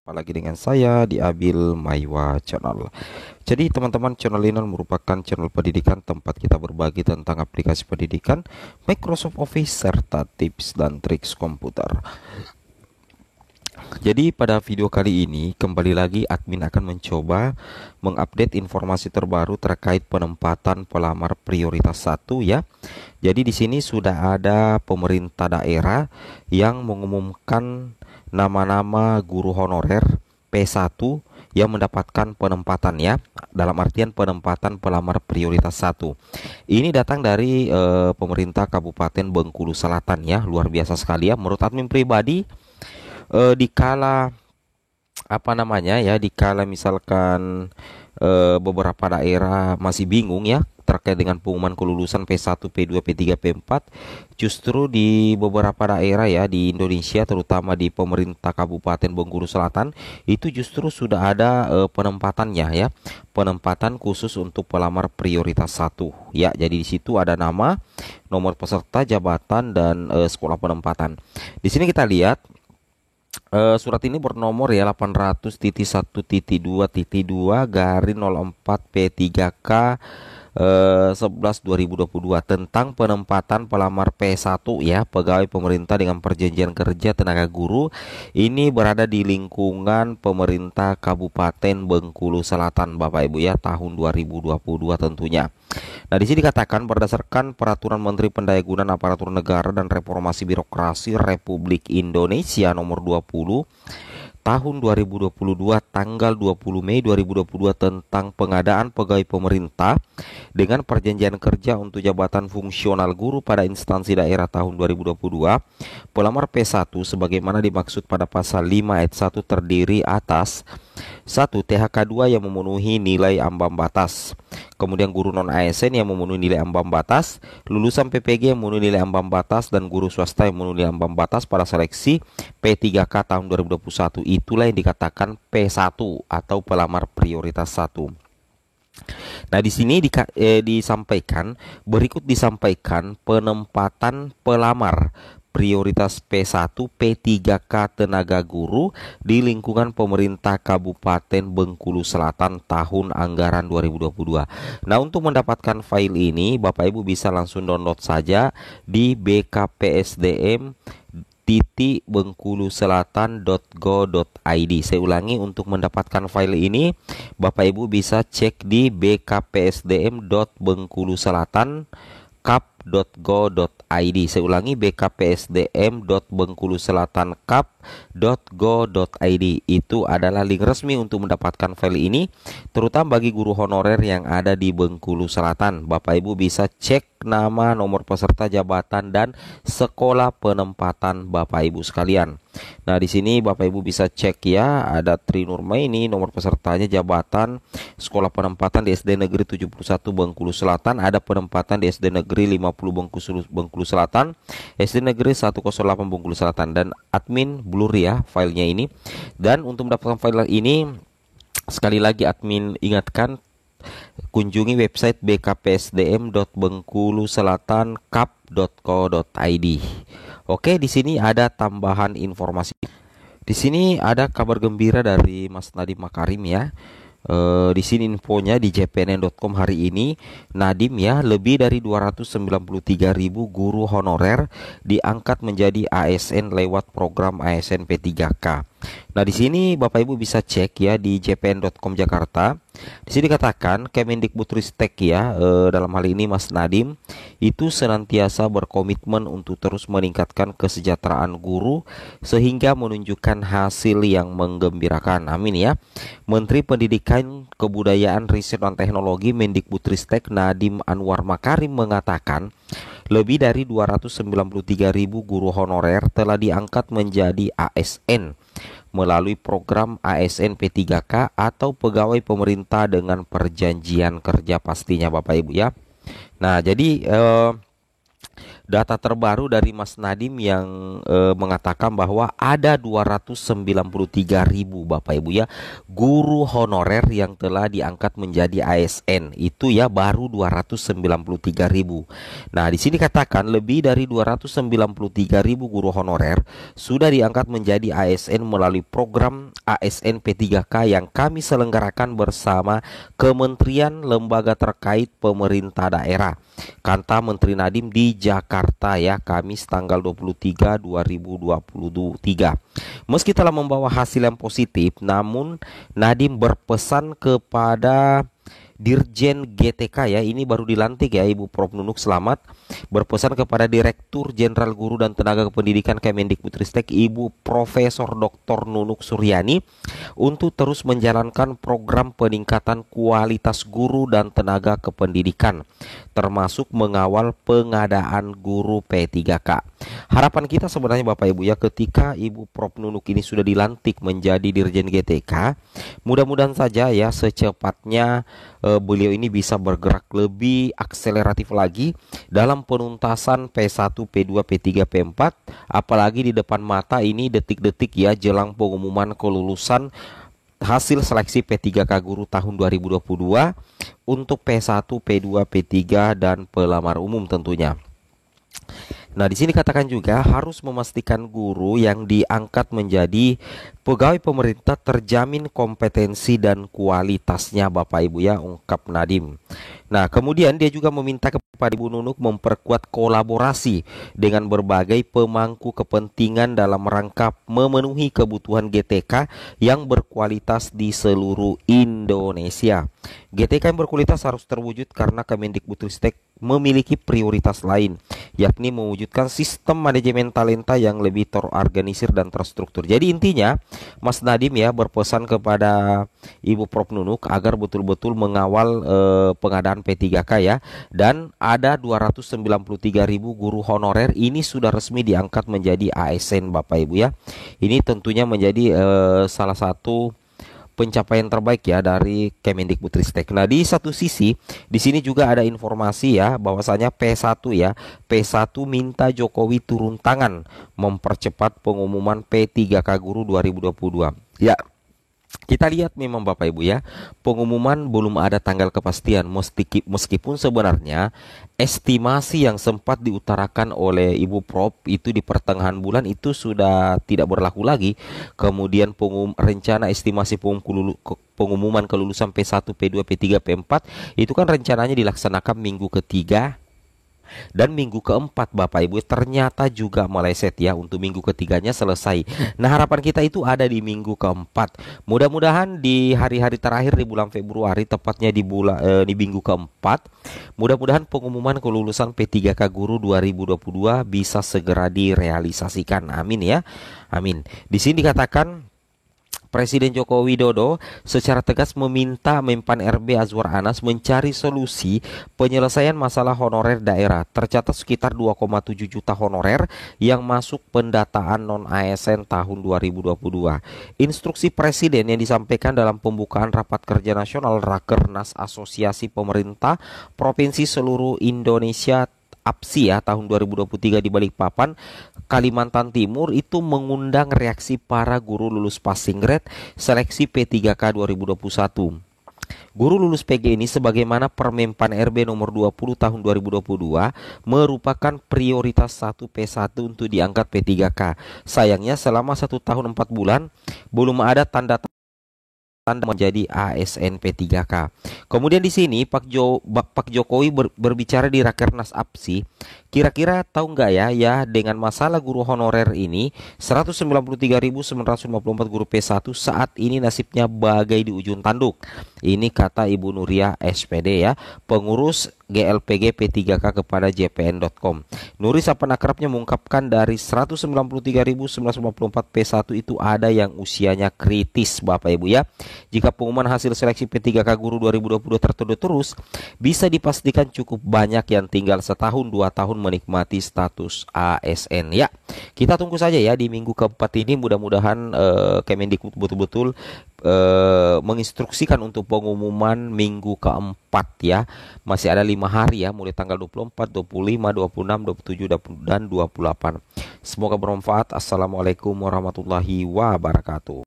Lagi dengan saya di Abil Maiwa Channel. Jadi teman-teman, channel ini merupakan channel pendidikan tempat kita berbagi tentang aplikasi pendidikan, Microsoft Office, serta tips dan triks komputer. Jadi pada video kali ini kembali lagi admin akan mencoba mengupdate informasi terbaru terkait penempatan pelamar prioritas 1 ya. Jadi di sini sudah ada pemerintah daerah yang mengumumkan nama-nama guru honorer P1 yang mendapatkan penempatan ya, dalam artian penempatan pelamar prioritas 1. Ini datang dari pemerintah Kabupaten Bengkulu Selatan ya, luar biasa sekali ya. Menurut admin pribadi, dikala dikala misalkan beberapa daerah masih bingung ya terkait dengan pengumuman kelulusan P1, P2, P3, P4, justru di beberapa daerah ya di Indonesia, terutama di pemerintah Kabupaten Bengkulu Selatan, itu justru sudah ada penempatannya ya, penempatan khusus untuk pelamar prioritas 1 ya. Jadi di situ ada nama, nomor peserta, jabatan, dan sekolah penempatan. Di sini kita lihat surat ini bernomor ya 800.1.2.2 garing 04 P3K 11 2022 tentang penempatan pelamar P1 ya, pegawai pemerintah dengan perjanjian kerja tenaga guru. Ini berada di lingkungan pemerintah Kabupaten Bengkulu Selatan Bapak Ibu ya, tahun 2022 tentunya. Nah, di sini dikatakan berdasarkan Peraturan Menteri Pendayagunaan Aparatur Negara dan Reformasi Birokrasi Republik Indonesia nomor 20 tahun 2022 tanggal 20 Mei 2022 tentang pengadaan pegawai pemerintah dengan perjanjian kerja untuk jabatan fungsional guru pada instansi daerah tahun 2022, pelamar P1 sebagaimana dimaksud pada pasal 5 ayat 1 terdiri atas 1. THK 2 yang memenuhi nilai ambang batas. Kemudian guru non ASN yang memenuhi nilai ambang batas, lulusan PPG yang memenuhi nilai ambang batas, dan guru swasta yang memenuhi nilai ambang batas pada seleksi P3K tahun 2021. Itulah yang dikatakan P1 atau pelamar prioritas 1. Nah, di sini disampaikan penempatan pelamar prioritas P1 P3K tenaga guru di lingkungan pemerintah Kabupaten Bengkulu Selatan tahun anggaran 2022. Nah, untuk mendapatkan file ini Bapak Ibu bisa langsung download saja di bkpsdm bengkuluselatan.go.id. Saya ulangi, untuk mendapatkan file ini Bapak Ibu bisa cek di bkpsdm.bengkuluselatan.kap.go.id. Saya ulangi, bkpsdm.bengkuluselatan.kap.go.id. Itu adalah link resmi untuk mendapatkan file ini, terutama bagi guru honorer yang ada di Bengkulu Selatan. Bapak Ibu bisa cek nama, nomor peserta, jabatan, dan sekolah penempatan Bapak Ibu sekalian. Nah, di sini Bapak Ibu bisa cek ya, ada Tri Nurmaini, nomor pesertanya, jabatan, sekolah penempatan di SD Negeri 71 Bengkulu Selatan, ada penempatan di SD Negeri 50 Bengkulu Selatan, SD Negeri 108 Bengkulu Selatan, dan admin blur ya filenya ini. Dan untuk mendapatkan file ini, sekali lagi admin ingatkan, kunjungi website bkpsdm.bengkuluselatan.kap.co.id. Oke, di sini ada tambahan informasi. Di sini ada kabar gembira dari Mas Nadiem Makarim ya. Di sini infonya di jpnn.com hari ini, Nadiem ya, lebih dari 293.000 guru honorer diangkat menjadi ASN lewat program ASN P3K. Nah, di sini Bapak Ibu bisa cek ya di jpn.com Jakarta. Di sini dikatakan Kemendikbudristek ya, dalam hal ini Mas Nadiem itu senantiasa berkomitmen untuk terus meningkatkan kesejahteraan guru sehingga menunjukkan hasil yang menggembirakan. Amin ya. Menteri Pendidikan, Kebudayaan, Riset dan Teknologi Mendikbudristek Nadiem Anwar Makarim mengatakan lebih dari 293.000 guru honorer telah diangkat menjadi ASN melalui program ASN P3K atau pegawai pemerintah dengan perjanjian kerja pastinya Bapak Ibu ya. Nah, jadi data terbaru dari Mas Nadim yang mengatakan bahwa ada 293.000 Bapak Ibu ya guru honorer yang telah diangkat menjadi ASN. Itu ya baru 293.000. Nah, di sini katakan lebih dari 293.000 guru honorer sudah diangkat menjadi ASN melalui program ASN P3K yang kami selenggarakan bersama kementerian lembaga terkait pemerintah daerah, kata Menteri Nadiem di Jakarta ya, Kamis tanggal 23 2023. Meski telah membawa hasil yang positif, namun Nadiem berpesan kepada Dirjen GTK ya, ini baru dilantik ya Ibu Prof Nunuk Selamat, berpesan kepada Direktur Jenderal Guru dan Tenaga Kependidikan Kemendikbudristek Ibu Profesor Dr. Nunuk Suryani untuk terus menjalankan program peningkatan kualitas guru dan tenaga kependidikan, termasuk mengawal pengadaan guru P3K. Harapan kita sebenarnya Bapak Ibu ya, ketika Ibu Prof Nunuk ini sudah dilantik menjadi Dirjen GTK, mudah-mudahan saja ya secepatnya beliau ini bisa bergerak lebih akseleratif lagi dalam penuntasan P1, P2, P3, P4, apalagi di depan mata ini detik-detik ya jelang pengumuman kelulusan hasil seleksi P3K Guru tahun 2022 untuk P1, P2, P3 dan pelamar umum tentunya. Nah, di sini katakan juga harus memastikan guru yang diangkat menjadi pegawai pemerintah terjamin kompetensi dan kualitasnya Bapak Ibu ya, ungkap Nadiem. Nah, kemudian dia juga meminta kepada Ibu Nunuk memperkuat kolaborasi dengan berbagai pemangku kepentingan dalam rangka memenuhi kebutuhan GTK yang berkualitas di seluruh Indonesia. GTK yang berkualitas harus terwujud karena Kemendikbudristek memiliki prioritas lain, yakni mewujudkan sistem manajemen talenta yang lebih terorganisir dan terstruktur. Jadi intinya Mas Nadiem ya berpesan kepada Ibu Prof Nunuk agar betul-betul mengawal pengadaan P3K ya, dan ada 293.000 guru honorer ini sudah resmi diangkat menjadi ASN Bapak Ibu ya. Ini tentunya menjadi salah satu pencapaian terbaik ya dari Kemendikbudristek. Nah, di satu sisi di sini juga ada informasi ya bahwasanya P1 ya, P1 minta Jokowi turun tangan mempercepat pengumuman P3K Guru 2022. Ya, kita lihat memang Bapak Ibu ya, pengumuman belum ada tanggal kepastian meskipun sebenarnya estimasi yang sempat diutarakan oleh Ibu Prof itu di pertengahan bulan itu sudah tidak berlaku lagi. Kemudian rencana estimasi pengumuman kelulusan P1, P2, P3, P4 itu kan rencananya dilaksanakan minggu ketiga dan minggu keempat Bapak Ibu, ternyata juga meleset ya, untuk minggu ketiganya selesai. Nah, harapan kita itu ada di minggu keempat. Mudah-mudahan di hari-hari terakhir di bulan Februari, tepatnya di minggu keempat, mudah-mudahan pengumuman kelulusan P3K Guru 2022 bisa segera direalisasikan. Amin ya. Amin. Di sini dikatakan Presiden Joko Widodo secara tegas meminta Menpan RB Azwar Anas mencari solusi penyelesaian masalah honorer daerah. Tercatat sekitar 2,7 juta honorer yang masuk pendataan non-ASN tahun 2022. Instruksi Presiden yang disampaikan dalam pembukaan Rapat Kerja Nasional Rakernas Asosiasi Pemerintah Provinsi Seluruh Indonesia APSI ya tahun 2023 di Balikpapan, Kalimantan Timur itu mengundang reaksi para guru lulus passing grade seleksi P3K 2021. Guru lulus PG ini sebagaimana Permenpan RB nomor 20 tahun 2022 merupakan prioritas 1 P1 untuk diangkat P3K. Sayangnya selama 1 tahun 4 bulan belum ada tanda menjadi ASN P3K. Kemudian di sini Pak Jokowi berbicara di Rakernas APSI. Kira-kira tahu nggak ya dengan masalah guru honorer ini 193.954 guru P1 saat ini nasibnya bagai di ujung tanduk. Ini kata Ibu Nuria SPD ya, pengurus GLPG P3K kepada JPN.com. Nuri sapan akrabnya mengungkapkan dari 193.954 P1 itu ada yang usianya kritis Bapak Ibu ya. Jika pengumuman hasil seleksi P3K Guru 2022 tertunda terus, bisa dipastikan cukup banyak yang tinggal setahun 2 tahun menikmati status ASN ya. Kita tunggu saja ya di minggu keempat ini, mudah-mudahan Kemendikbud betul-betul menginstruksikan untuk pengumuman minggu keempat ya. Masih ada 5 hari ya, mulai tanggal 24, 25, 26, 27 dan 28. Semoga bermanfaat. Assalamualaikum warahmatullahi wabarakatuh.